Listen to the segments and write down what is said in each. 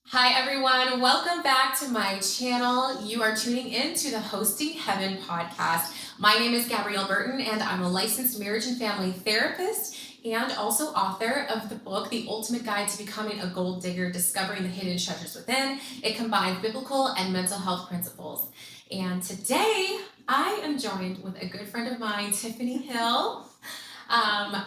Hi everyone, welcome back to my channel. You are tuning in to the Hosting Heaven podcast. My name is Gabrielle Burton and I'm a licensed marriage and family therapist and also author of the book, The Ultimate Guide to Becoming a Gold Digger, Discovering the Hidden Treasures Within. It combines biblical and mental health principles. And today I am joined with a good friend of mine, Tiffany Hill.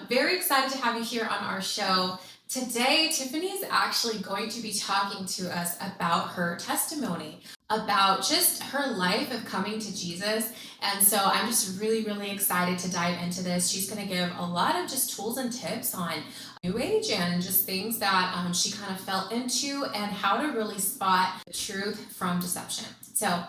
Very excited to have you here on our show. Today, Tiffany is actually going to be talking to us about her testimony, about just her life of coming to Jesus. And so I'm just really excited to dive into this. She's going to give a lot of just tools and tips on New Age and just things that she kind of fell into and how to really spot the truth from deception. So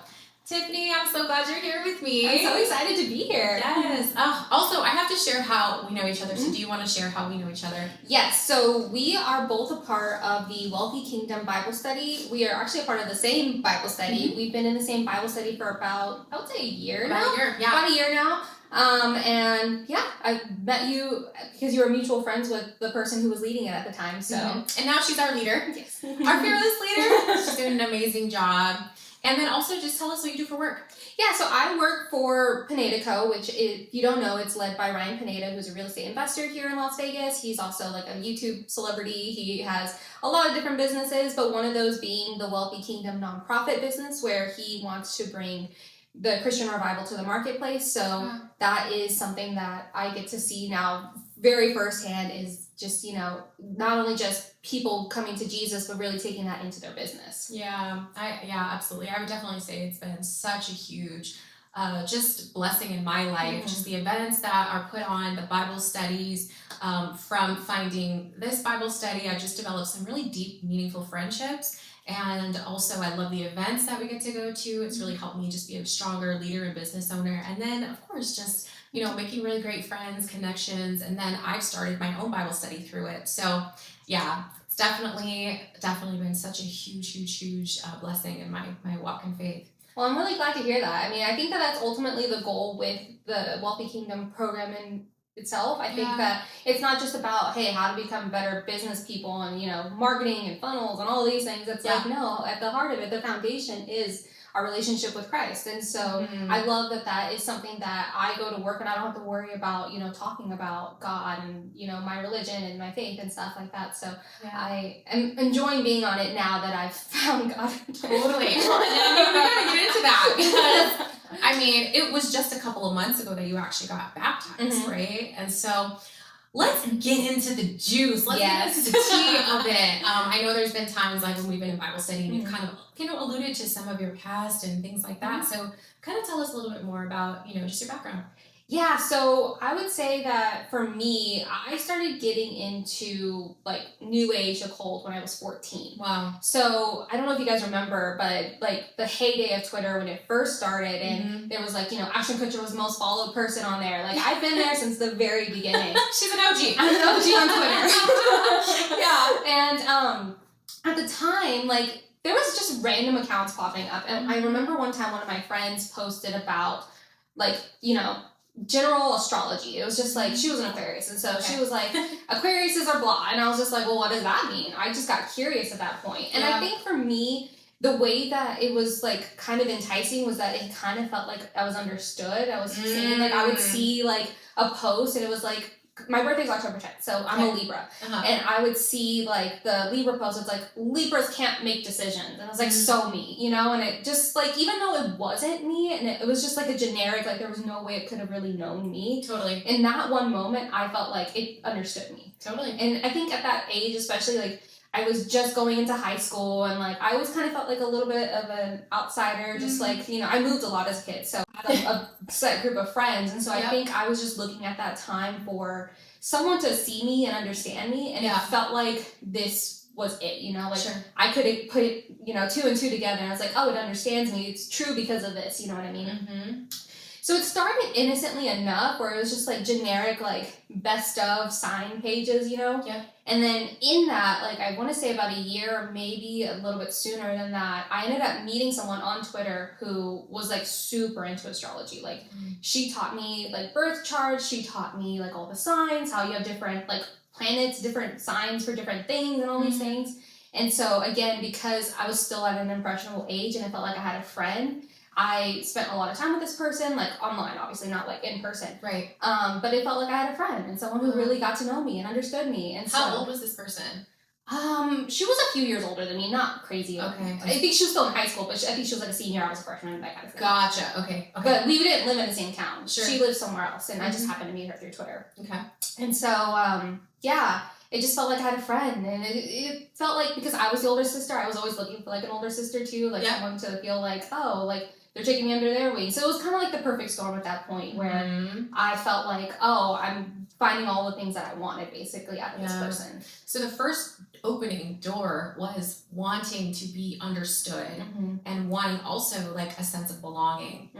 Tiffany, I'm so glad you're here with me. I'm so excited to be here. Yes. Also, I have to share how we know each other. So do you want to share how we know each other? Yes. So we are both a part of the Wealthy Kingdom Bible Study. We are actually a part of the same Bible study. We've been in the same Bible study for about, I would say, a year now. About a year now. And yeah, I met you because you were mutual friends with the person who was leading it at the time. So And now she's our leader. Yes. Our fearless leader. She's doing an amazing job. And then also just tell us what you do for work. Yeah, so I work for Pineda Co., which, if you don't know, it's led by Ryan Pineda, who's a real estate investor here in Las Vegas. He's also like a YouTube celebrity. He has a lot of different businesses, but one of those being the Wealthy Kingdom nonprofit business, where he wants to bring the Christian revival to the marketplace. So that is something that I get to see now very firsthand, is just, not only just people coming to Jesus, but really taking that into their business. Yeah, absolutely. I would definitely say it's been such a huge just blessing in my life. Just the events that are put on, the Bible studies. From finding this Bible study, I just developed some really deep, meaningful friendships. And also I love the events that we get to go to. It's really helped me just be a stronger leader and business owner. And then of course, just, making really great friends, connections. And then I've started my own Bible study through it. So yeah, it's definitely been such a huge blessing in my walk in faith. Well, I'm really glad to hear that. I mean, I think that that's ultimately the goal with the Wealthy Kingdom program in itself. I think that it's not just about, hey, how to become better business people and, marketing and funnels and all these things. It's like, no, at the heart of it, the foundation is our relationship with Christ. And so I love that is something that I go to work and I don't have to worry about, talking about God and, my religion and my faith and stuff like that. So I am enjoying being on it now that I've found God. Totally. Well, we gotta get into that because it was just a couple of months ago that you actually got baptized, right? And so let's get into the juice. Let's get into the tea of it. I know there's been times like when we've been in Bible study and you've kind of, alluded to some of your past and things like that. So kind of tell us a little bit more about, just your background. Yeah, so I would say that for me, I started getting into like New Age occult when I was 14. Wow. So I don't know if you guys remember, but like the heyday of Twitter when it first started, and there was like, Ashton Kutcher was the most followed person on there. Like I've been there since the very beginning. She's an OG. I'm an OG on Twitter. And at the time, like there was just random accounts popping up. And I remember one time one of my friends posted about like, general astrology. It was just like, she was an Aquarius, and so she was like, Aquariuses are blah, and I was just like, well, what does that mean? I just got curious at that point. And I think for me, the way that it was like kind of enticing was that it kind of felt like I was understood. I was seeing, like I would see like a post and it was like, my birthday's October 10th, so I'm a Libra. And I would see like the Libra post, it's like, Libras can't make decisions. And I was like, so me, and it just like, even though it wasn't me, and it was just like a generic, like there was no way it could have really known me. Totally. In that one moment, I felt like it understood me. Totally. And I think at that age, especially like, I was just going into high school and like, I always kind of felt like a little bit of an outsider, just like, I moved a lot as a kid. So I had a set group of friends. And so I think I was just looking at that time for someone to see me and understand me. And it felt like this was it, like I could put it, 2 and 2 together. And I was like, oh, it understands me. It's true because of this. You know what I mean? So it started innocently enough where it was just like generic, like best of sign pages, And then in that, like I want to say about a year or maybe a little bit sooner than that, I ended up meeting someone on Twitter who was like super into astrology. Like she taught me like birth charts. She taught me like all the signs, how you have different like planets, different signs for different things and all these things. And so again, because I was still at an impressionable age and I felt like I had a friend, I spent a lot of time with this person, like online, obviously not like in person. Right. But it felt like I had a friend and someone who really got to know me and understood me. And how old was this person? She was a few years older than me, not crazy. Okay. I think she was still in high school, but I think she was like a senior, I was a freshman, that kind of thing. Gotcha. Okay. But we didn't live in the same town. Sure. She lived somewhere else, and I just happened to meet her through Twitter. Okay. And so, yeah, it just felt like I had a friend, and it felt like, because I was the older sister, I was always looking for like an older sister too, like someone to feel like, oh, like they're taking me under their wing. So it was kind of like the perfect storm at that point where I felt like, oh, I'm finding all the things that I wanted basically out of this person. So the first opening door was wanting to be understood and wanting also like a sense of belonging.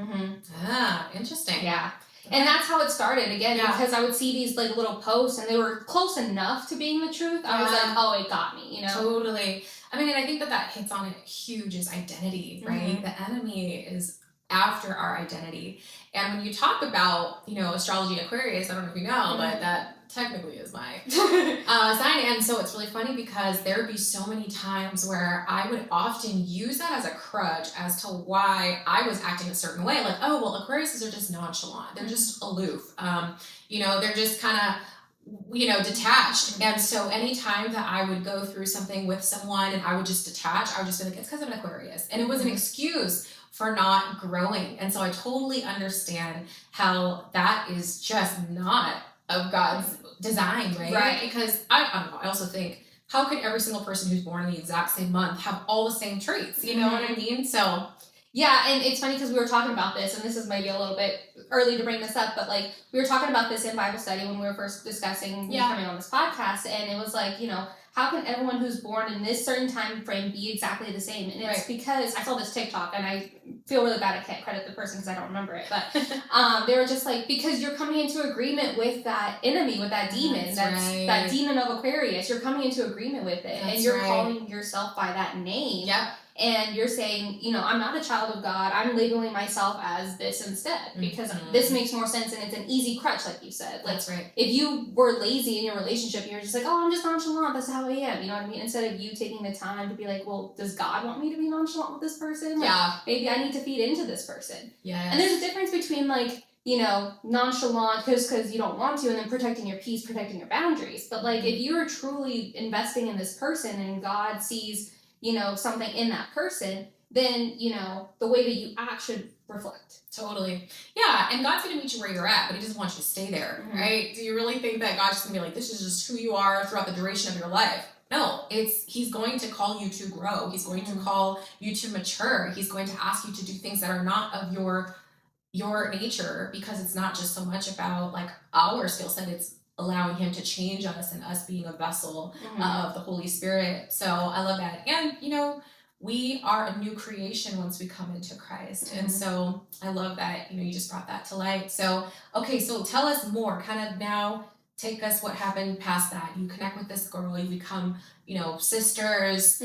Interesting. Yeah. And that's how it started again, because I would see these like little posts and they were close enough to being the truth. I was like, oh, it got me, you know? Totally. I mean, and I think that hits on it huge is identity, right? The enemy is after our identity. And when you talk about, you know, astrology Aquarius, I don't know if you know, but that technically is my sign. And so it's really funny because there would be so many times where I would often use that as a crutch as to why I was acting a certain way. Like, oh, well, Aquariuses are just nonchalant. They're just aloof. You know, they're just kind of, you know, detached. And so anytime that I would go through something with someone and I would just detach, I would just be like, it's because I'm an Aquarius. And it was an excuse for not growing. And so I totally understand how that is just not of God's design, right? Because I don't know, I also think, how could every single person who's born in the exact same month have all the same traits? You know what I mean? So yeah, and it's funny because we were talking about this, and this is maybe a little bit early to bring this up, but like we were talking about this in Bible study when we were first discussing coming on this podcast, and it was like, you know, how can everyone who's born in this certain time frame be exactly the same? And it's because I saw this TikTok, and I feel really bad I can't credit the person because I don't remember it, but they were just like, because you're coming into agreement with that enemy, with that demon, that demon of Aquarius, you're coming into agreement with it, and you're calling yourself by that name. Yep. And you're saying, you know, I'm not a child of God. I'm labeling myself as this instead because this makes more sense and it's an easy crutch, like you said. Like, that's right. If you were lazy in your relationship, you're just like, oh, I'm just nonchalant. That's how I am. You know what I mean? Instead of you taking the time to be like, well, does God want me to be nonchalant with this person? Like, maybe I need to feed into this person. Yeah. And there's a difference between like, you know, nonchalant because you don't want to, and then protecting your peace, protecting your boundaries. But like, if you're truly investing in this person and God sees, you know, something in that person, then, you know, the way that you act should reflect. Totally. Yeah, and God's going to meet you where you're at, but he doesn't want you to stay there, right? Do you really think that God's going to be like, this is just who you are throughout the duration of your life? No, he's going to call you to grow. He's going to call you to mature. He's going to ask you to do things that are not of your nature, because it's not just so much about like our skill set, it's allowing him to change us and us being a vessel of the Holy Spirit. So I love that. And, you know, we are a new creation once we come into Christ. And so I love that, you know, you just brought that to light. So, okay, so tell us more, kind of now take us what happened past that. You connect with this girl, you become, you know, sisters,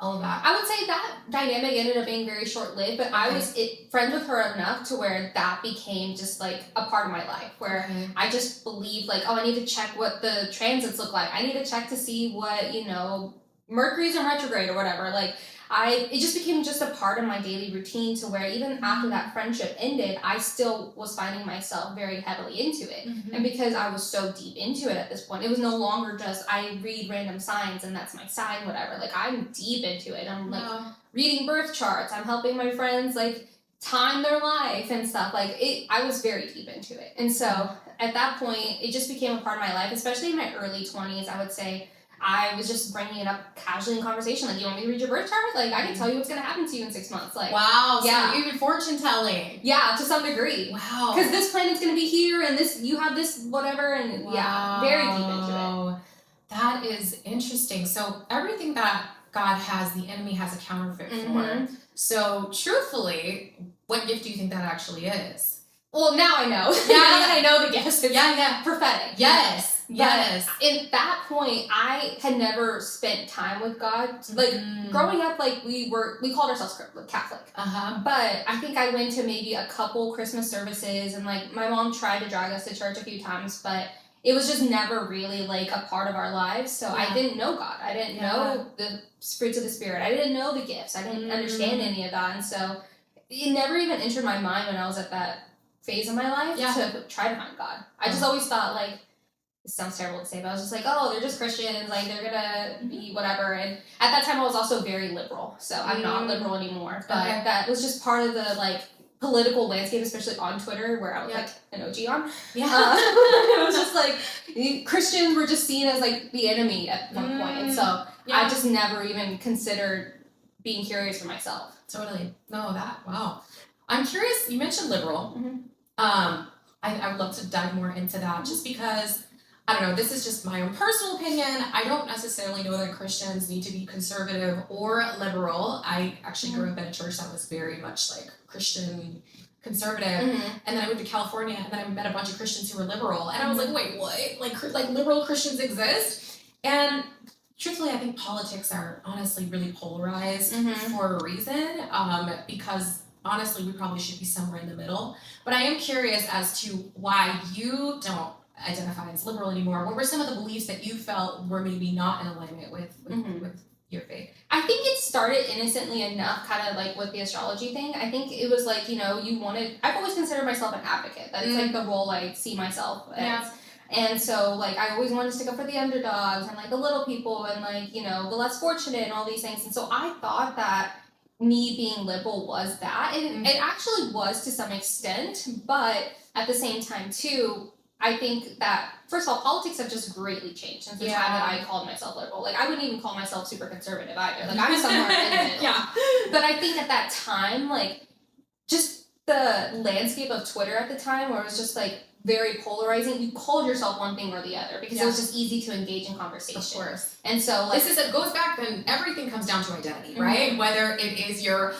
all of that. I would say that dynamic ended up being very short-lived, but I was friends with her enough to where that became just like a part of my life, where I just believed like, oh, I need to check what the transits look like. I need to check to see what, you know, Mercury's in retrograde or whatever. Like, it just became just a part of my daily routine to where even after that friendship ended, I still was finding myself very heavily into it. And because I was so deep into it at this point, it was no longer just I read random signs and that's my sign, whatever. Like, I'm deep into it. I'm like reading birth charts. I'm helping my friends like time their life and stuff. Like, I was very deep into it. And so at that point, it just became a part of my life, especially in my early 20s, I would say. I was just bringing it up casually in conversation. Like, you want me to read your birth chart? Like, I can tell you what's going to happen to you in 6 months. Like, wow. So even fortune telling. Yeah, to some degree. Wow. Because this planet's going to be here and this, you have this whatever. And very deep into it. That is interesting. So everything that God has, the enemy has a counterfeit for. So truthfully, what gift do you think that actually is? Well, now I know. Now that I know the gift, it's prophetic. Yes. Yes. At that point, I had never spent time with God. Like, growing up, like, we called ourselves Catholic. But I think I went to maybe a couple Christmas services, and, like, my mom tried to drag us to church a few times, but it was just never really like a part of our lives. So I didn't know God. I didn't know the fruits of the Spirit. I didn't know the gifts. I didn't understand any of that. And so it never even entered my mind when I was at that phase of my life to try to find God. I just always thought, like, it sounds terrible to say, but I was just like, oh, they're just Christians, like, they're gonna be whatever. And at that time I was also very liberal, so I'm not liberal anymore, but that was just part of the, like, political landscape, especially on Twitter, where I was like an OG on. It was just like Christians were just seen as like the enemy at one point, and so I just never even considered being curious for myself. Totally. No, wow. I'm curious, you mentioned liberal. I would love to dive more into that, just because, I don't know, this is just my own personal opinion. I don't necessarily know that Christians need to be conservative or liberal. I actually grew up in a church that was very much like Christian conservative, and then I moved to California, and then I met a bunch of Christians who were liberal, and I was like, wait, what? Like liberal Christians exist? And truthfully, I think politics are honestly really polarized for a reason, because honestly, we probably should be somewhere in the middle. But I am curious as to why you don't identify as liberal anymore. What were some of the beliefs that you felt were maybe not in alignment with your faith? I think it started innocently enough, kind of like with the astrology thing. I think it was like, I've always considered myself an advocate. That is like the role I see myself as. And so, like, I always wanted to stick up for the underdogs and, like, the little people and, like, the less fortunate and all these things. And so I thought that me being liberal was that. And it actually was to some extent. But at the same time, too, I think that, first of all, politics have just greatly changed since the time that I called myself liberal. Like, I wouldn't even call myself super conservative either. Like, I'm somewhere in the middle. But I think at that time, like, just the landscape of Twitter at the time, where it was just, like, very polarizing, you called yourself one thing or the other, because it was just easy to engage in conversation. Of course. And so, like, it goes back, then everything comes down to identity, right? Whether it is your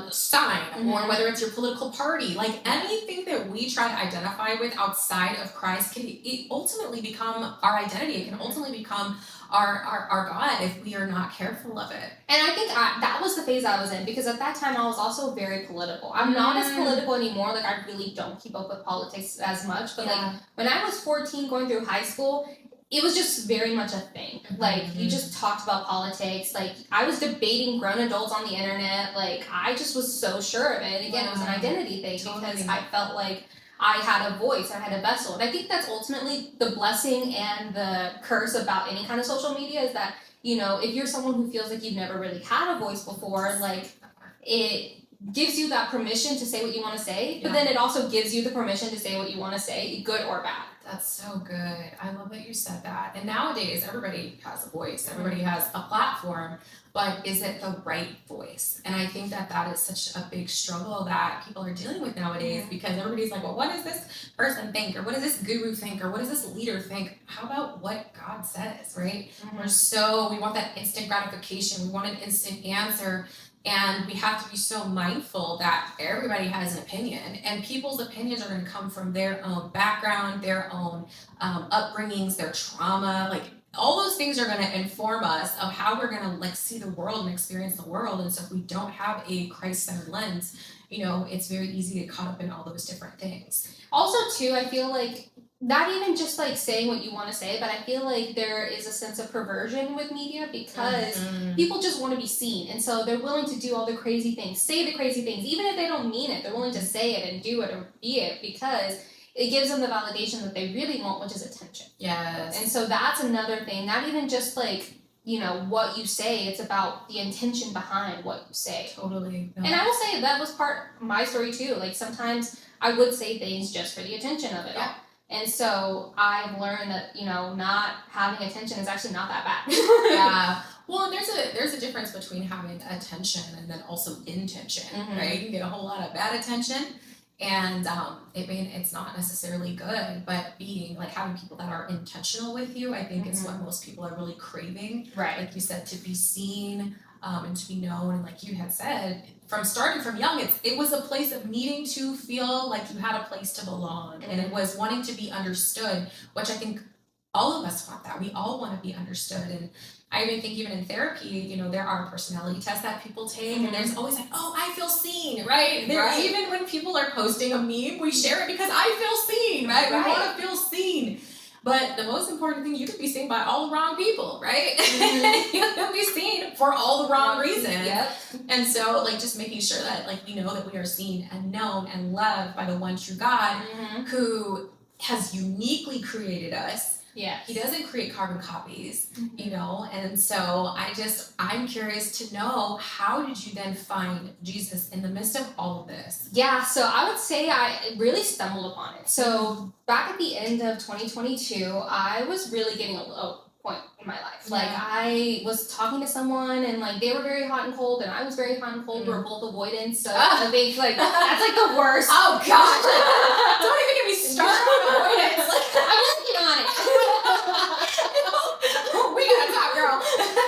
sign, or whether it's your political party, like anything that we try to identify with outside of Christ can ultimately become our identity. It can ultimately become our God if we are not careful of it. And I think that was the phase I was in, because at that time I was also very political. I'm not as political anymore. Like, I really don't keep up with politics as much. But like, when I was 14 going through high school, it was just very much a thing. Like, you just talked about politics. Like, I was debating grown adults on the internet. Like, I just was so sure of it. And again, it was an identity thing, because I felt like I had a voice, I had a vessel. And I think that's ultimately the blessing and the curse about any kind of social media, is that, if you're someone who feels like you've never really had a voice before, like, it gives you that permission to say what you want to say, but then it also gives you the permission to say what you want to say, good or bad. That's so good. I love that you said that. And nowadays, everybody has a voice. Everybody has a platform. But is it the right voice? And I think that is such a big struggle that people are dealing with nowadays, because everybody's like, well, what does this person think? Or what does this guru think? Or what does this leader think? How about what God says, right? We want that instant gratification. We want an instant answer. And we have to be so mindful that everybody has an opinion, and people's opinions are going to come from their own background, their own upbringings, their trauma. Like, all those things are going to inform us of how we're going to, like, see the world and experience the world. And so if we don't have a Christ-centered lens, it's very easy to get caught up in all those different things. Also, too, I feel like, not even just like saying what you want to say, but I feel like there is a sense of perversion with media, because people just want to be seen. And so they're willing to do all the crazy things, say the crazy things, even if they don't mean it. They're willing to say it and do it or be it, because it gives them the validation that they really want, which is attention. Yes. And so that's another thing, not even just like, what you say, it's about the intention behind what you say. Totally. No. And I will say that was part of my story too. Like, sometimes I would say things just for the attention of it all. And so I've learned that, not having attention is actually not that bad. Well, there's a difference between having attention and then also intention, right? You can get a whole lot of bad attention, and it's not necessarily good, but having people that are intentional with you, I think is what most people are really craving. Right. Like you said, to be seen, and to be known, and like you had said, starting from young, it was a place of needing to feel like you had a place to belong, and it was wanting to be understood, which I think all of us want that. We all want to be understood. And I even think in therapy, there are personality tests that people take, and there's always like, oh, I feel seen, right? Even when people are posting a meme, we share it because I feel seen, right? We want to feel seen. But the most important thing, you can be seen by all the wrong people, right? Mm-hmm. You can be seen for all the wrong reasons. Yep. And so, like, just making sure that, like, we know that we are seen and known and loved by the one true God who has uniquely created us. Yeah. He doesn't create carbon copies, you know? And so I'm curious to know, how did you then find Jesus in the midst of all of this? Yeah, so I would say I really stumbled upon it. So back at the end of 2022, I was really getting a low point in my life. Like, I was talking to someone and, like, they were very hot and cold and I was very hot and cold. We were both avoidance. So I think, like, that's, like, the worst. Oh, gosh. Don't even get me started on avoidance. I'm working on it. We gotta talk, girl.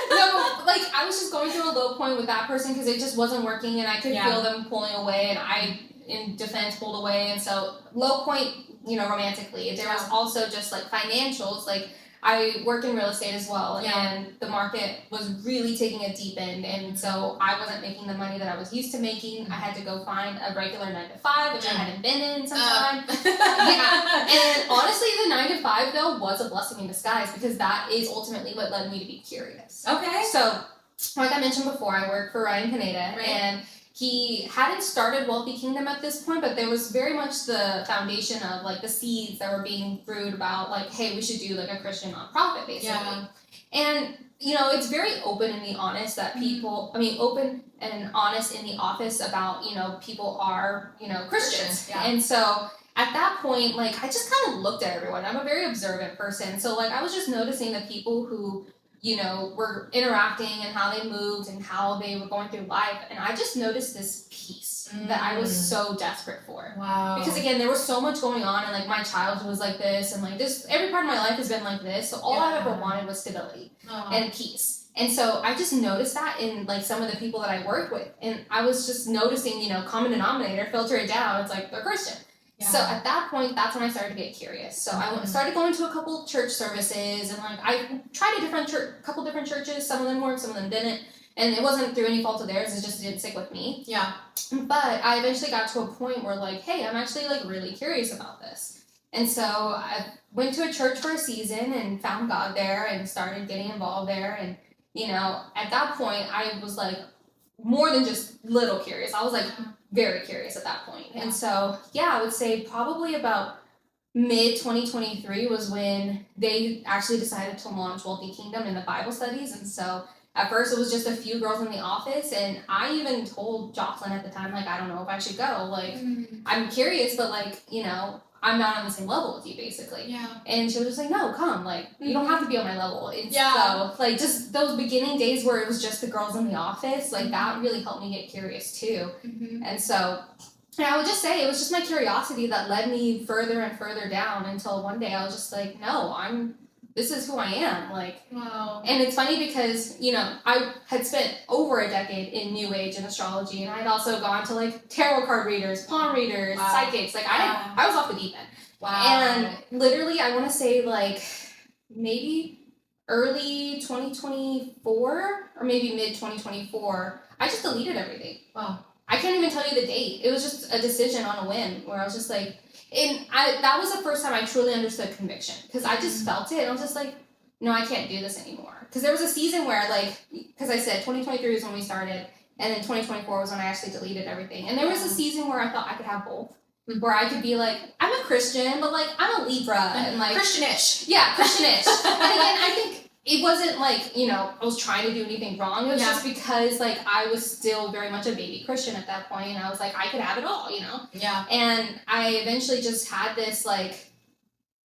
No, like, I was just going through a low point with that person because it just wasn't working and I could feel them pulling away, and I, in defense, pulled away. And so, low point, you know, romantically. There was also just, like, financials. Like, I work in real estate as well, and the market was really taking a deep end, and so I wasn't making the money that I was used to making. I had to go find a regular 9-to-5, which I hadn't been in some time. And honestly, the 9-to-5 though was a blessing in disguise, because that is ultimately what led me to be curious. Okay. So, like I mentioned before, I work for Ryan Pineda, and he hadn't started Wealthy Kingdom at this point, but there was very much the foundation of, like, the seeds that were being brewed about, like, hey, we should do, like, a Christian nonprofit, basically. Yeah. And, you know, it's very open and the honest that people, open and honest in the office about, you know, people are, you know, Christians. Yeah. And so at that point, like, I just kind of looked at everyone. I'm a very observant person. So, like, I was just noticing the people who, you know, were interacting and how they moved and how they were going through life. And I just noticed this peace that I was so desperate for. Wow. Because, again, there was so much going on, and, like, my childhood was like this, and, like, this, every part of my life has been like this. So all I ever wanted was stability and peace. And so I just noticed that in, like, some of the people that I worked with. And I was just noticing, you know, common denominator, filter it down. It's like, they're Christian. Yeah. So at that point, that's when I started to get curious. So I started going to a couple church services, and, like, I tried a couple different churches. Some of them worked, some of them didn't, and it wasn't through any fault of theirs. It just didn't stick with me. Yeah. But I eventually got to a point where, like, hey, I'm actually, like, really curious about this. And so I went to a church for a season and found God there and started getting involved there. And, you know, at that point, I was, like, more than just little curious. I was, like, very curious at that point. And so, I would say probably about mid-2023 was when they actually decided to launch Wealthy Kingdom in the Bible studies. And so at first it was just a few girls in the office, and I even told Jocelyn at the time, like, I don't know if I should go. Like, I'm curious, but, like, you know, I'm not on the same level with you, basically. Yeah. And she was just like, no, come. Like, you don't have to be on my level. So, like, just those beginning days where it was just the girls in the office, like, that really helped me get curious, too. And so, I would just say it was just my curiosity that led me further and further down until one day I was just like, no, this is who I am. Like, wow. And it's funny because, you know, I had spent over a decade in New Age and astrology, and I'd also gone to, like, tarot card readers, palm readers, psychics. Like, I was off the deep end. Wow. And literally, I want to say, like, maybe early 2024 or maybe mid 2024, I just deleted everything. Wow. I can't even tell you the date. It was just a decision on a whim where I was just like, that was the first time I truly understood conviction, because I just felt it, and I was just like, no, I can't do this anymore. Because there was a season where, like, because I said 2023 was when we started, and then 2024 was when I actually deleted everything. And there was a season where I thought I could have both, where I could be like, I'm a Christian, but, like, I'm a Libra, and, like, Christianish. Yeah, Christianish. And again, I think it wasn't like, you know, I was trying to do anything wrong. It was just because, like, I was still very much a baby Christian at that point, and I was like, I could have it all, you know? Yeah. And I eventually just had this, like,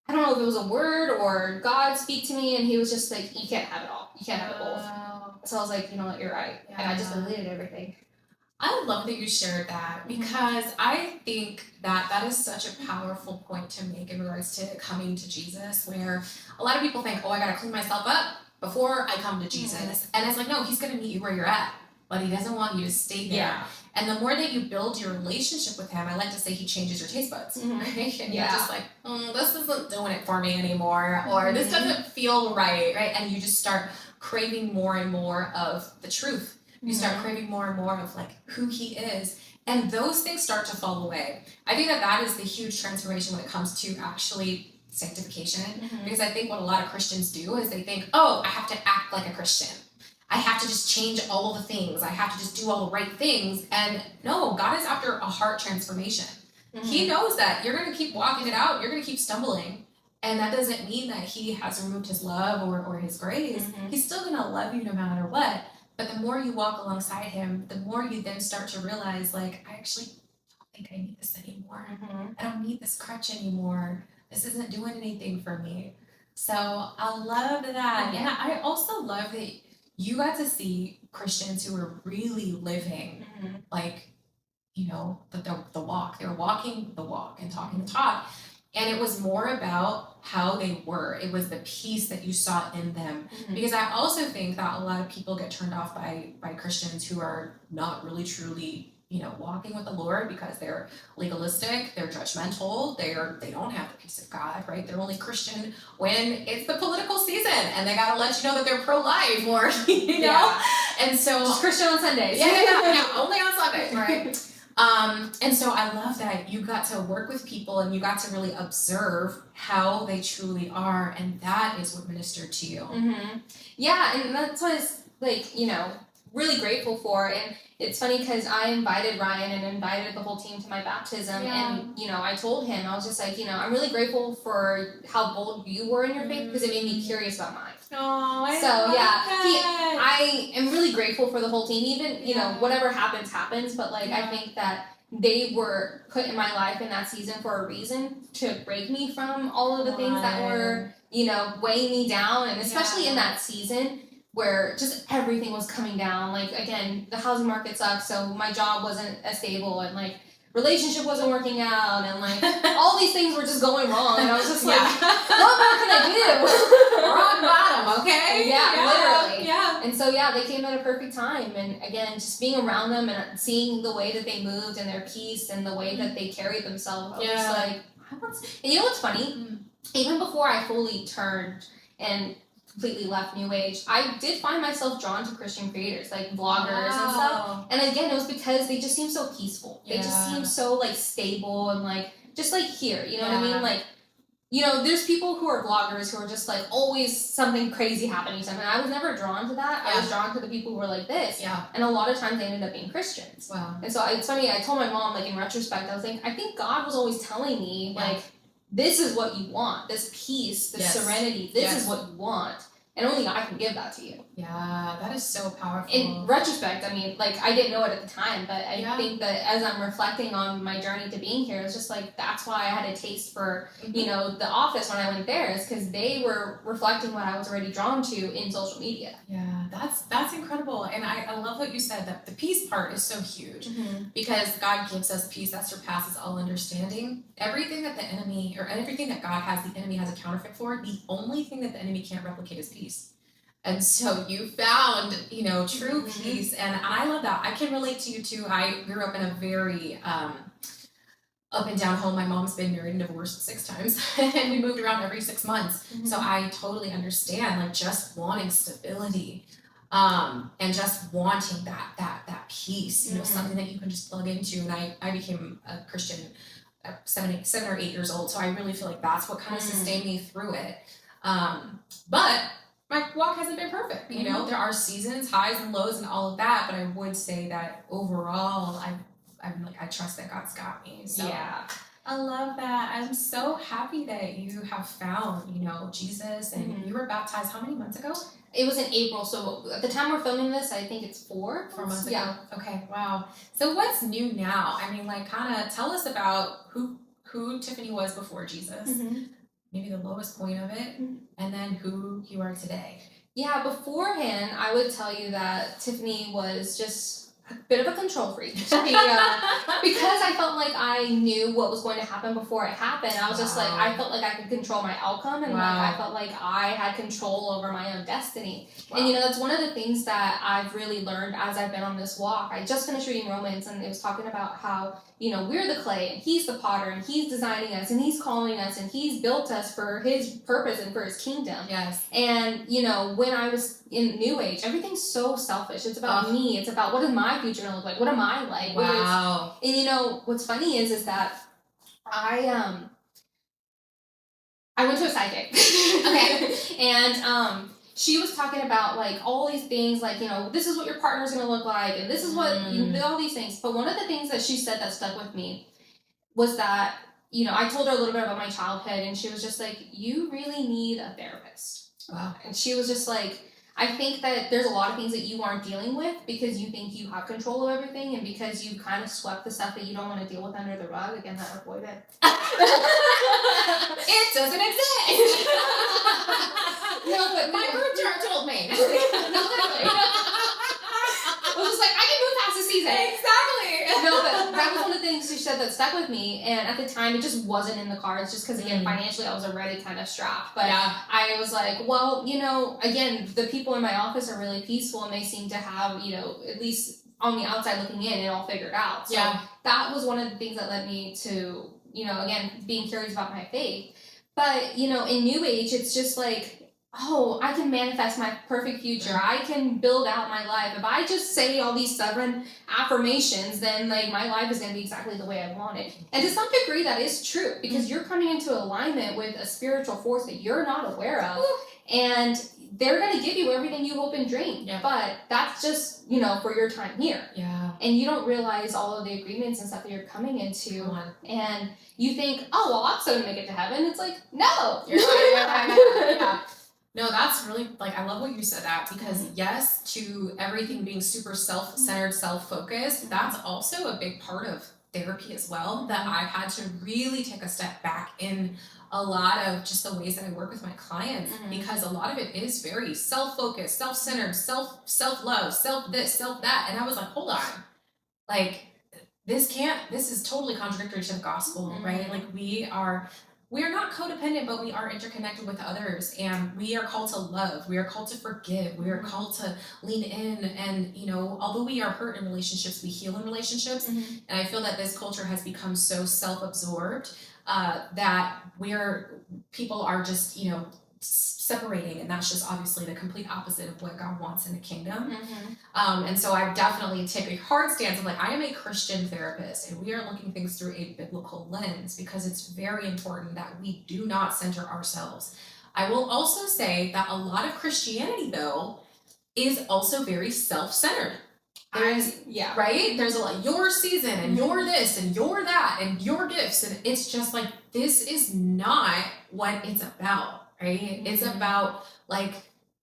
I don't know if it was a word or God speak to me, and he was just like, you can't have it all. You can't have it both. So I was like, you know what, you're right. Yeah. And I just deleted everything. I love that you shared that, because I think that is such a powerful point to make in regards to coming to Jesus, where a lot of people think, oh, I got to clean myself up before I come to Jesus. And it's like, no, he's going to meet you where you're at, but he doesn't want you to stay there. Yeah. And the more that you build your relationship with him, I like to say he changes your taste buds, right? And you're just like, this isn't doing it for me anymore, or this doesn't feel right? And you just start craving more and more of the truth. You start craving more and more of, like, who he is. And those things start to fall away. I think that is the huge transformation when it comes to actually sanctification. Mm-hmm. Because I think what a lot of Christians do is they think, oh, I have to act like a Christian. I have to just change all of the things. I have to just do all the right things. And no, God is after a heart transformation. Mm-hmm. He knows that you're going to keep walking it out. You're going to keep stumbling. And that doesn't mean that he has removed his love or his grace. Mm-hmm. He's still going to love you no matter what. But the more you walk alongside him, the more you then start to realize, like, I actually don't think I need this anymore. Mm-hmm. I don't need this crutch anymore. This isn't doing anything for me. So I love that. Yeah. And I also love that you got to see Christians who were really living, mm-hmm. like, you know, the walk. They were walking the walk and talking the talk. And it was more about how they were. It was the peace that you saw in them. Mm-hmm. Because I also think that a lot of people get turned off by Christians who are not really truly, you know, walking with the Lord because they're legalistic, they're judgmental, they don't have the peace of God, right? They're only Christian when it's the political season and they gotta let you know that they're pro-life or, you know? Yeah. And so just Christian on Sundays. Yeah, only on Sundays, right? And so I love that you got to work with people and you got to really observe how they truly are, and that is what ministered to you. Mm-hmm. Yeah, and that's what it's like, you know, really grateful for. And it's funny because I invited Ryan and invited the whole team to my baptism. Yeah. And, you know, I told him, I was just like, you know, I'm really grateful for how bold you were in your faith because it made me curious about mine. Oh, I am really grateful for the whole team. Even, you know, whatever happens, but like, I think that they were put in my life in that season for a reason to break me from all of the things that were, you know, weighing me down. And especially in that season where just everything was coming down. Like, again, the housing market sucked, so my job wasn't as stable, and like relationship wasn't working out, and like all these things were just going wrong, and I was just like, what more can I do? Rock bottom, okay? Literally. Yeah. And so they came at a perfect time, and again, just being around them and seeing the way that they moved and their peace and the way that they carried themselves, I was just like, and you know what's funny? Mm-hmm. Even before I fully turned and completely left New Age, I did find myself drawn to Christian creators, like vloggers and stuff. And again, it was because they just seem so peaceful. They just seem so like stable and like just like here, you know what I mean? Like, you know, there's people who are vloggers who are just like always something crazy happening to them. And I was never drawn to that. I was drawn to the people who were like this. Yeah. And a lot of times they ended up being Christians. Wow. And so it's funny, I told my mom, like in retrospect, I was like, I think God was always telling me, like, this is what you want, this peace, this serenity, this is what you want. And only I can give that to you. Yeah, that is so powerful. In retrospect, I mean, like, I didn't know it at the time, but I think that as I'm reflecting on my journey to being here, it's just like, that's why I had a taste for, you know, the office when I went there, is because they were reflecting what I was already drawn to in social media. Yeah, that's incredible. And I love what you said, that the peace part is so huge, because God gives us peace that surpasses all understanding. Everything that the enemy, or everything that God has, the enemy has a counterfeit for. The only thing that the enemy can't replicate is peace. And so you found, you know, true peace. And I love that. I can relate to you too. I grew up in a very up and down home. My mom's been married and divorced 6 times, and we moved around every 6 months. So I totally understand, like, just wanting stability, and just wanting that peace, you know, something that you can just plug into. And I became a Christian at 7 or 8 years old. So I really feel like that's what kind of sustained me through it. But my walk hasn't been perfect. You know, there are seasons, highs and lows and all of that, but I would say that overall, I'm like, I trust that God's got me. So I love that. I'm so happy that you have found, you know, Jesus, and you were baptized how many months ago? It was in April, so at the time we're filming this, I think it's 4 months ago. Yeah. Okay, wow. So what's new now? I mean, like, kind of tell us about who Tiffany was before Jesus. Maybe the lowest point of it, and then who you are today. Yeah, beforehand, I would tell you that Tiffany was just a bit of a control freak. Because I felt like I knew what was going to happen before it happened. I was just like, I felt like I could control my outcome, and like I felt like I had control over my own destiny. And you know, that's one of the things that I've really learned as I've been on this walk. I just finished reading Romans, and it was talking about how, you know, we're the clay and he's the potter, and he's designing us and he's calling us and he's built us for his purpose and for his kingdom. Yes. And, you know, when I was in New Age, everything's so selfish. It's about me. It's about, what is my future going to look like? What am I like? Wow. And, you know, what's funny is that I I went to a psychic. Okay. And she was talking about like all these things, like, you know, this is what your partner's gonna look like, and this is what all these things. But one of the things that she said that stuck with me was that, you know, I told her a little bit about my childhood, and she was just like, you really need a therapist. Wow. And she was just like, I think that there's a lot of things that you aren't dealing with because you think you have control of everything, and because you kind of swept the stuff that you don't want to deal with under the rug. Again, that avoidant. It doesn't exist. No, but my group chart told me. No, literally. I was just like, I can move past the season. Exactly. No, but that was one of the things she said that stuck with me, and at the time it just wasn't in the cards, just because again financially I was already kind of strapped. But I was like, well, you know, again, the people in my office are really peaceful, and they seem to have, you know, at least on the outside looking in, it all figured out. So that was one of the things that led me to, you know, again, being curious about my faith. But, you know, in New Age, it's just like, oh, I can manifest my perfect future. I can build out my life. If I just say all these 7 affirmations, then like my life is going to be exactly the way I want it. And to some degree, that is true, because you're coming into alignment with a spiritual force that you're not aware of. And they're going to give you everything you hope and dream. Yeah. But that's just, you know, for your time here. Yeah. And you don't realize all of the agreements and stuff that you're coming into. And you think, oh, well, I'm still going to make it to heaven. It's like, no. You're right. Yeah. No, that's really, like, I love what you said that, because yes, to everything being super self-centered, self-focused, that's also a big part of therapy as well, that I had to really take a step back in a lot of just the ways that I work with my clients, because a lot of it is very self-focused, self-centered, self-love, self-this, self-that. And I was like, hold on, like, this is totally contradictory to the gospel, right? Like, we are not codependent, but we are interconnected with others, and we are called to love. We are called to forgive. We are called to lean in, and, you know, although we are hurt in relationships, we heal in relationships. And I feel that this culture has become so self-absorbed that people are just, you know, separating, and that's just obviously the complete opposite of what God wants in the kingdom. And so I definitely take a hard stance of like, I am a Christian therapist, and we are looking things through a biblical lens, because it's very important that we do not center ourselves. I will also say that a lot of Christianity, though, is also very self-centered. Right? There's a lot, your season, and your this, and your that, and your gifts, and it's just like, this is not what it's about. Right? It's about, like,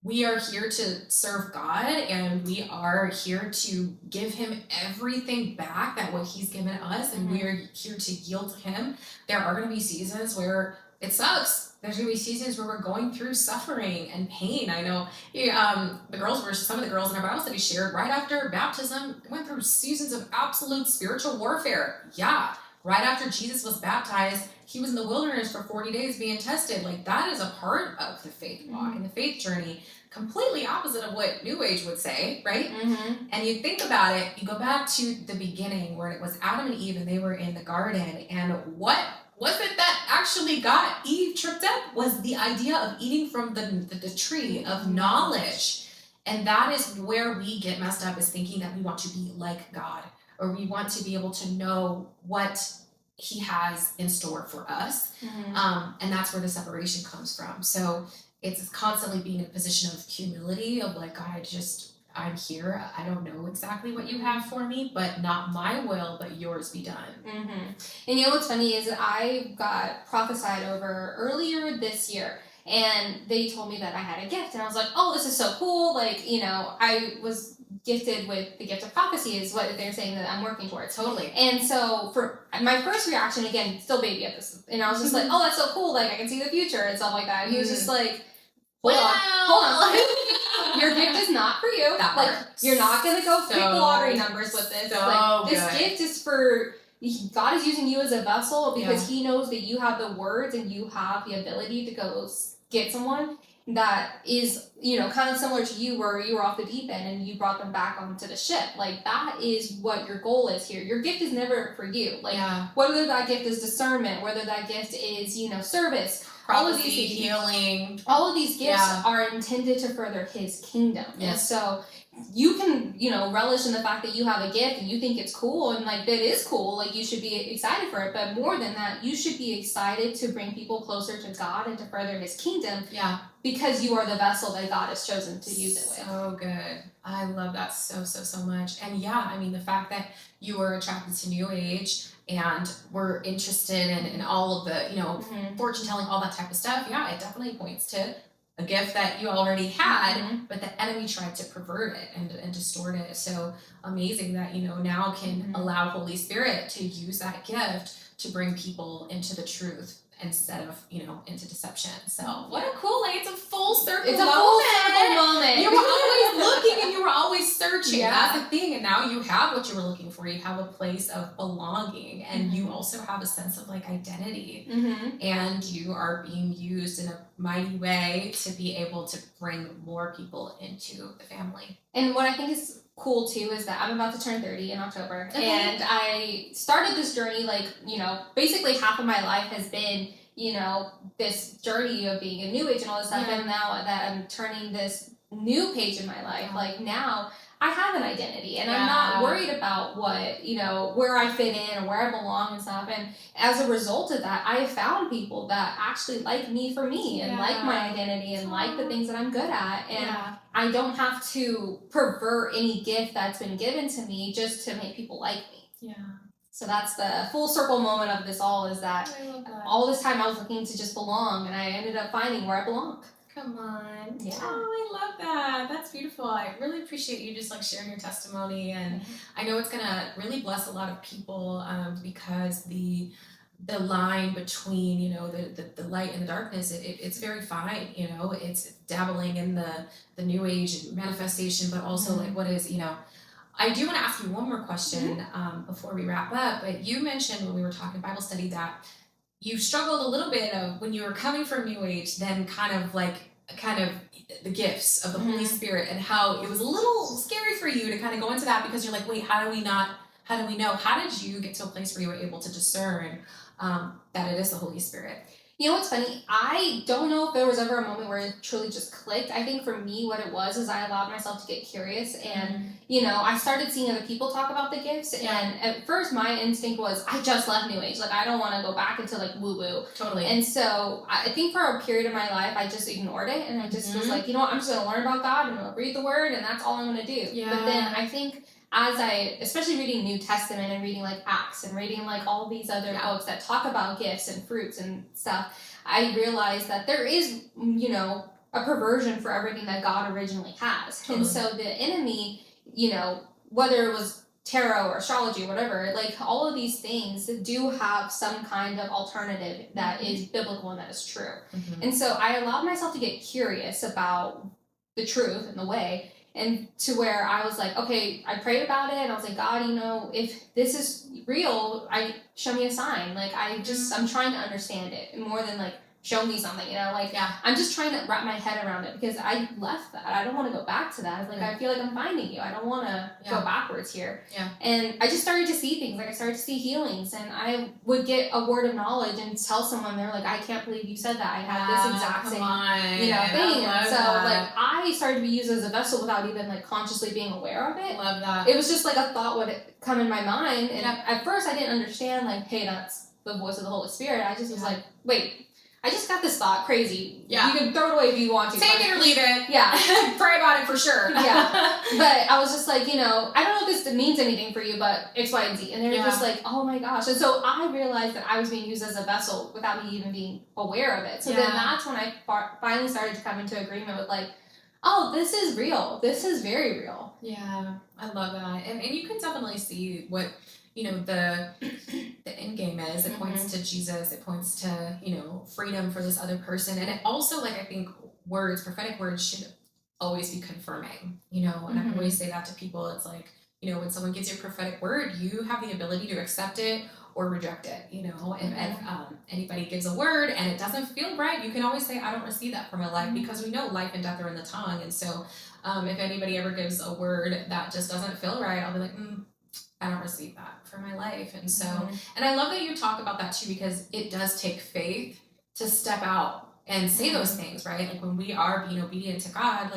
we are here to serve God, and we are here to give him everything back, that what he's given us, and we are here to yield to him. There are going to be seasons where it sucks. There's going to be seasons where we're going through suffering and pain. I know some of the girls in our Bible study shared right after baptism, went through seasons of absolute spiritual warfare. Yeah. Right after Jesus was baptized, he was in the wilderness for 40 days being tested. Like, that is a part of the faith walk and the faith journey, completely opposite of what New Age would say, right? And you think about it, you go back to the beginning where it was Adam and Eve, and they were in the garden, and what was it that actually got Eve tripped up? Was the idea of eating from the tree of knowledge. And that is where we get messed up, is thinking that we want to be like God, or we want to be able to know what he has in store for us. And that's where the separation comes from. So it's constantly being in a position of humility, of like, God, I'm here. I don't know exactly what you have for me, but not my will, but yours be done. And you know what's funny is I got prophesied over earlier this year, and they told me that I had a gift, and I was like, oh, this is so cool. Like, you know, I was gifted with the gift of prophecy, is what they're saying that I'm working towards. Totally. And so for my first reaction, again, still baby at this, and I was just like, oh, that's so cool. Like, I can see the future and stuff like that. And he was just like, hold on. Your gift is not for you. You're not going to go pick the lottery numbers with this. This gift is for, God is using you as a vessel, because he knows that you have the words and you have the ability to go get someone that is, you know, kind of similar to you, where you were off the deep end and you brought them back onto the ship. Like, that is what your goal is here. Your gift is never for you. Like, whether that gift is discernment, whether that gift is, you know, service, all of these healing, all of these gifts are intended to further his kingdom. And so you can, relish in the fact that you have a gift and you think it's cool, and like that is cool, like you should be excited for it. But more than that, you should be excited to bring people closer to God and to further his kingdom. Yeah. Because you are the vessel that God has chosen to use it with. So good. I love that so much. And yeah, I mean, the fact that you were attracted to New Age and were interested in all of the, fortune telling, all that type of stuff. Yeah, it definitely points to a gift that you already had, but the enemy tried to pervert it and distort it. So amazing that, now can allow Holy Spirit to use that gift to bring people into the truth instead of, into deception. So what a cool, it's a full circle It's a full circle moment. You were always looking and you were always searching. Yeah. That's the thing. And now you have what you were looking for. You have a place of belonging, and you also have a sense of identity. And you are being used in a mighty way to be able to bring more people into the family. And what I think is cool too is that I'm about to turn 30 in October, and I started this journey basically half of my life has been this journey of being a New Age and all this stuff, and now that I'm turning this new page in my life, now I have an identity, and I'm not worried about what, where I fit in or where I belong and stuff. And as a result of that, I have found people that actually like me for me and like my identity and like the things that I'm good at. And I don't have to pervert any gift that's been given to me just to make people like me. Yeah. So that's the full circle moment of this all, is that all this time I was looking to just belong, and I ended up finding where I belong. Come on. Yeah. Oh, I love that. That's beautiful. I really appreciate you just sharing your testimony, and I know it's gonna really bless a lot of people because the line between the light and the darkness, it's very fine. It's dabbling in the New Age manifestation, but also what is I do want to ask you one more question before we wrap up. But you mentioned when we were talking Bible study that you struggled a little bit of when you were coming from New Age, then kind of the gifts of the Holy Spirit, and how it was a little scary for you to kind of go into that, because you're like, wait, how do we know? How did you get to a place where you were able to discern that it is the Holy Spirit? You know what's funny? I don't know if there was ever a moment where it truly just clicked. I think for me, what it was is I allowed myself to get curious, and I started seeing other people talk about the gifts. And at first, my instinct was, I just left New Age. I don't want to go back into woo woo. Totally. And so I think for a period of my life, I just ignored it, and I just was like, I'm just gonna learn about God and read the Word, and that's all I'm gonna do. Yeah. But then I think, as especially reading New Testament and reading Acts and reading all these other books that talk about gifts and fruits and stuff, I realized that there is, a perversion for everything that God originally has. Totally. And so the enemy, whether it was tarot or astrology or whatever, all of these things do have some kind of alternative that is biblical and that is true. And so I allowed myself to get curious about the truth and the way, and to where I was like, okay, I prayed about it, and I was like, God, if this is real, show me a sign. I'm trying to understand it more than show me something, I'm just trying to wrap my head around it, because I left that. I don't want to go back to that. I feel like I'm finding you. I don't want to go backwards here. Yeah. And I just started to see things. I started to see healings, and I would get a word of knowledge and tell someone, they're like, I can't believe you said that. I had this exact same, thing. And so I started to be used as a vessel without even consciously being aware of it. Love that. It was just a thought would come in my mind. And at first I didn't understand hey, that's the voice of the Holy Spirit. I just was wait, I just got this thought, crazy. Yeah. You can throw it away if you want to. Take it or leave it. Yeah. Pray about it for sure. Yeah. But I was just I don't know if this means anything for you, but X, Y, and Z. And they're just oh my gosh. And so I realized that I was being used as a vessel without me even being aware of it. So then that's when I finally started to come into agreement with oh, this is real. This is very real. Yeah. I love that. And you can definitely see what the end game is. It points to Jesus. It points to freedom for this other person, and it also I think prophetic words should always be confirming. And I always say that to people. It's when someone gives you a prophetic word, you have the ability to accept it or reject it. If anybody gives a word and it doesn't feel right, you can always say, I don't receive that for my life, because we know life and death are in the tongue. And so if anybody ever gives a word that just doesn't feel right, I'll be like, I don't receive that for my life. And so, and I love that you talk about that too, because it does take faith to step out and say those things, right? When we are being obedient to God,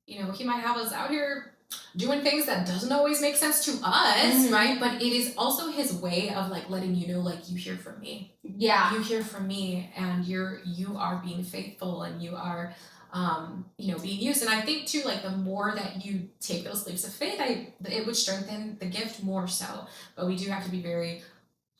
He might have us out here doing things that doesn't always make sense to us, right? But it is also his way of like letting you know, like, you hear from me. Yeah. You hear from me, and you are being faithful, and you are being used. And I think too, like, the more that you take those leaps of faith, it would strengthen the gift more so. But we do have to be very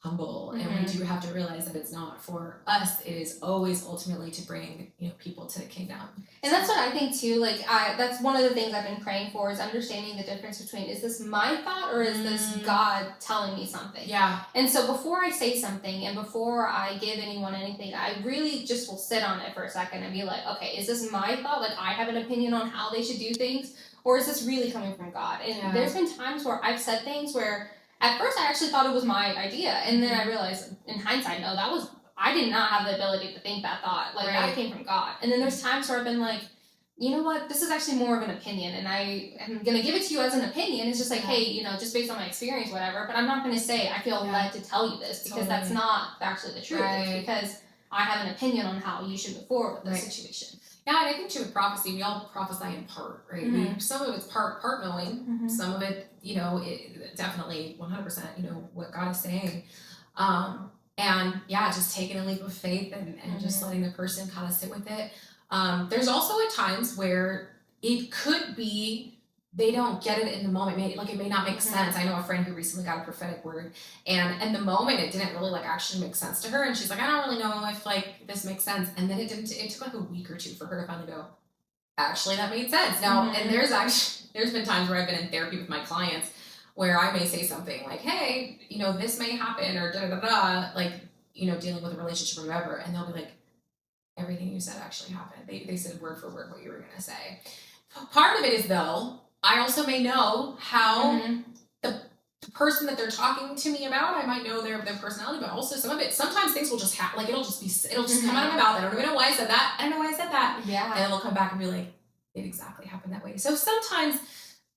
humble, and we do have to realize that it's not for us. It is always ultimately to bring people to the kingdom. And that's what I think too. Like, that's one of the things I've been praying for, is understanding the difference between, is this my thought or is this God telling me something? Yeah. And so before I say something and before I give anyone anything, I really just will sit on it for a second and be like, okay, is this my thought? Like, I have an opinion on how they should do things, or is this really coming from God? And there's been times where I've said things where at first I actually thought it was my idea, and then I realized in hindsight, no, I did not have the ability to think that thought. Like, that came from God. And then there's times where I've been like, you know what, this is actually more of an opinion, and I am going to give it to you as an opinion. It's just like, hey, just based on my experience, whatever, but I'm not going to say I feel led to tell you this, because that's not actually the truth. It's because I have an opinion on how you should move forward with this situation. Yeah, and I think too, with prophecy, we all prophesy in part, right? Some of it's part knowing, some of it, it definitely 100%, what God is saying. And yeah, just taking a leap of faith and just letting the person kind of sit with it. There's also at times where it could be they don't get it in the moment. It may not make sense. I know a friend who recently got a prophetic word, and in the moment it didn't really actually make sense to her, and she's like, I don't really know if this makes sense. And then it took a week or two for her to finally go, actually that made sense now. And there's been times where I've been in therapy with my clients where I may say something like, hey, this may happen, or da da da, like, dealing with a relationship or whatever, and they'll be like, everything you said actually happened. They said word for word what you were going to say. Part of it is, though, I also may know how the person that they're talking to me about, I might know their personality, but also sometimes things will just happen. Like, it'll just come out of my mouth. I don't even know why I said that. I don't know why I said that. Yeah. And then they'll come back and be like, it exactly happened that way. So sometimes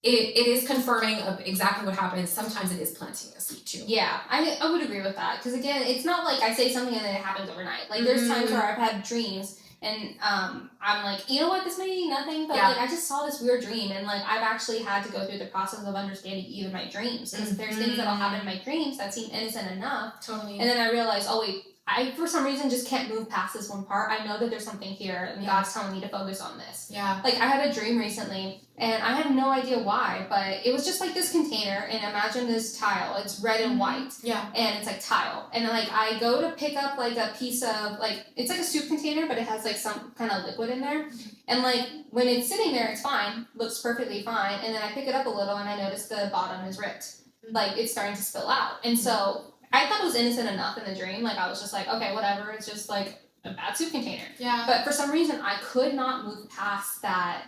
it is confirming of exactly what happened. Sometimes it is planting a seed too. Yeah, I would agree with that. Because again, it's not like I say something and then it happens overnight. Like, there's times where I've had dreams, and I'm like, you know what, this may be nothing, but like, I just saw this weird dream, and like, I've actually had to go through the process of understanding even my dreams, because there's things that'll happen in my dreams that seem innocent enough. Totally. And then I realize, oh wait, I for some reason just can't move past this one part. I know that there's something here, and God's telling me to focus on this. Yeah. Like, I had a dream recently, and I had no idea why, but it was just like this container, and imagine this tile. It's red and white. Yeah. And it's like tile. And like, I go to pick up like a piece of, like, it's like a soup container, but it has like some kind of liquid in there. And like, when it's sitting there, it's fine, looks perfectly fine. And then I pick it up a little, and I notice the bottom is ripped. Like, it's starting to spill out. And so I thought it was innocent enough in the dream. Like, I was just like, okay, whatever. It's just like a bad soup container. Yeah. But for some reason, I could not move past that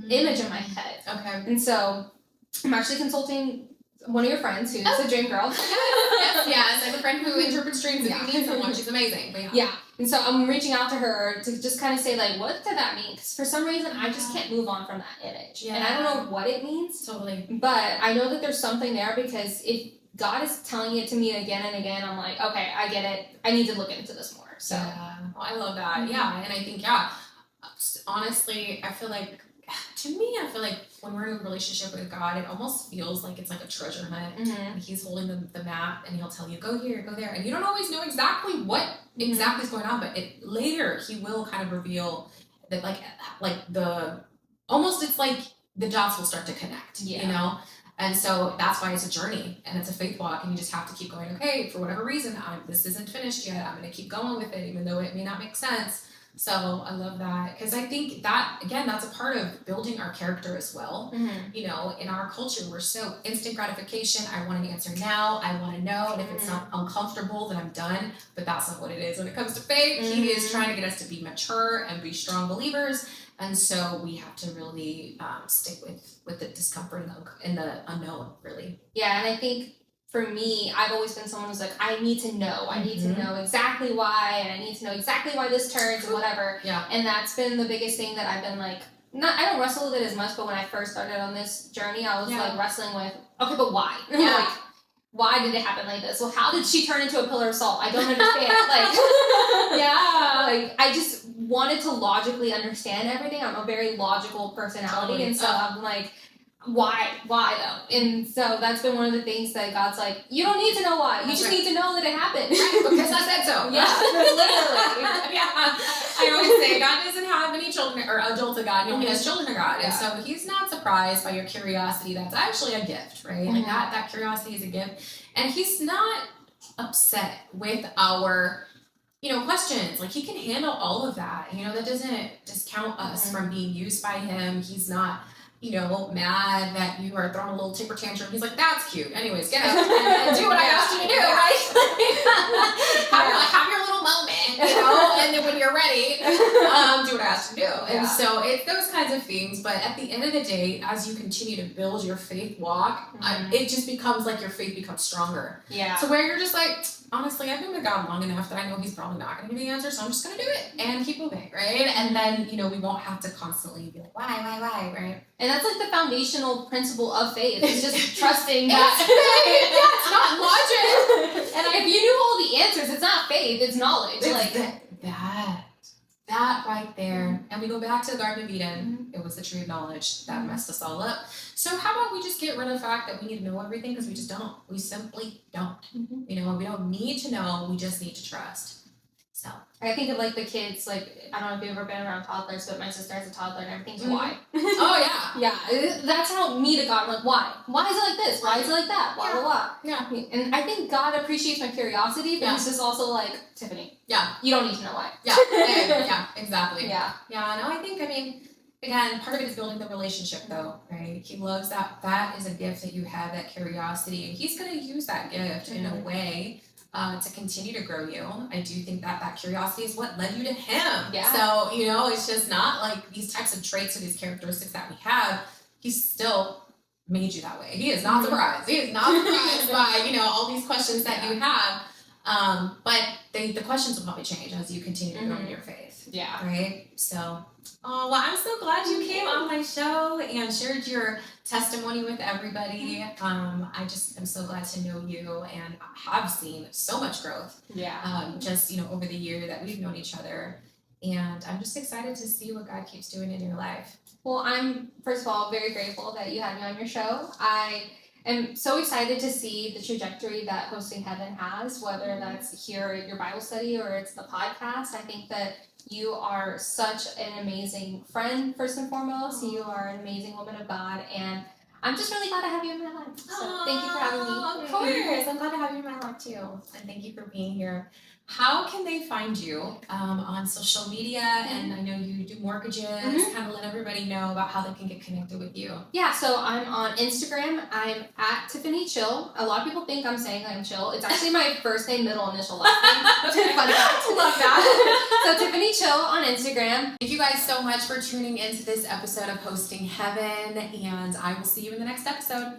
image in my head. Okay. And so I'm actually consulting one of your friends who's a dream girl. Yes. I have a friend who interprets dreams. If you need someone, she's amazing. But yeah. And so I'm reaching out to her to just kind of say, like, what did that mean? Because for some reason, I just can't move on from that image. Yeah. And I don't know what it means. Totally. But I know that there's something there, because if God is telling it to me again and again, I'm like, okay, I get it. I need to look into this more. So well, I love that. Yeah. And I think, honestly, I feel like when we're in a relationship with God, it almost feels like it's like a treasure hunt. And He's holding the map, and He'll tell you, go here, go there. And you don't always know exactly what exactly is going on, but later He will kind of reveal that, it's like the dots will start to connect, And so that's why it's a journey, and it's a faith walk, and you just have to keep going, okay, for whatever reason, this isn't finished yet. I'm going to keep going with it, even though it may not make sense. So I love that, because I think that, again, that's a part of building our character as well. In our culture, we're so instant gratification. I want an answer now. I want to know. And if it's not uncomfortable, then I'm done. But that's not what it is when it comes to faith. He is trying to get us to be mature and be strong believers. And so we have to really stick with the discomfort and the unknown, really. Yeah, and I think for me, I've always been someone who's like, I need to know. I need to know exactly why, and I need to know exactly why this turns and whatever. Yeah. And that's been the biggest thing that I've been like, I don't wrestle with it as much, but when I first started on this journey, I was like wrestling with, okay, but why? Yeah. Like, why did it happen like this? Well, how did she turn into a pillar of salt? I don't understand. I just wanted to logically understand everything. I'm a very logical personality, and so I'm like, why though? And so that's been one of the things that God's like, you don't need to know why. You just need to know that it happened. Right, because I said so. Yeah, literally. Yeah. I always say God doesn't have any children or adults of God. He has children of God. And so he's not surprised by your curiosity. That's actually a gift, right? And that curiosity is a gift. And he's not upset with our questions. Like, he can handle all of that. That doesn't discount us from being used by him. He's not mad that you are throwing a little temper tantrum. He's like, that's cute. Anyways, get up and do what I asked you to do, right? have your little moment, and then when you're ready, do what I asked you to do. And so it's those kinds of things. But at the end of the day, as you continue to build your faith walk, it just becomes like your faith becomes stronger. Yeah. So where you're just like, honestly, I've been with God long enough that I know he's probably not going to give me the answer, so I'm just going to do it and keep moving, right? And then, we won't have to constantly be like, why, right? And that's like the foundational principle of faith. It's just trusting that. It's not logic. And if you knew all the answers, it's not faith, it's knowledge. It's like that right there. And we go back to the Garden of Eden. It was the tree of knowledge that messed us all up. So how about we just get rid of the fact that we need to know everything, because we just don't. We simply don't. We don't need to know. We just need to trust. So I think of like the kids, like, I don't know if you've ever been around toddlers, but my sister has a toddler and everything's why. Oh yeah. Yeah. That's how me to God, I'm like, why? Why is it like this? Why is it like that? Blah, blah, blah. Yeah. And I think God appreciates my curiosity, but he's just also like, Tiffany. Yeah. You don't need to know why. Yeah, exactly. Yeah. Yeah, no, again, part of it is building the relationship though, right? He loves that. That is a gift that you have, that curiosity. And he's going to use that gift in a way to continue to grow you. I do think that curiosity is what led you to him. Yeah. So, it's just not like these types of traits or these characteristics that we have. He's still made you that way. He is not surprised. He is not surprised by, all these questions that you have. But the questions will probably change as you continue to grow in your faith. Yeah. Right? So, well, I'm so glad you came on my show and shared your testimony with everybody. I just am so glad to know you, and have seen so much growth. Yeah. Just, over the year that we've known each other. And I'm just excited to see what God keeps doing in your life. Well, I'm, first of all, very grateful that you had me on your show. I am so excited to see the trajectory that Hosting Heaven has, whether that's here at your Bible study or it's the podcast. I think that you are such an amazing friend, first and foremost. You are an amazing woman of God, and I'm just really glad to have you in my life. So thank you for having me. Of course. I'm glad to have you in my life too. And thank you for being here. How can they find you on social media? And I know you do mortgages. Kind of let everybody know about how they can get connected with you. Yeah, so I'm on Instagram. I'm at Tiffany Chill. A lot of people think I'm saying I'm chill. It's actually my first name, middle initial, last name. Fun fact. Love that. So Tiffany Chill on Instagram. Thank you guys so much for tuning into this episode of Hosting Heaven, and I will see you in the next episode.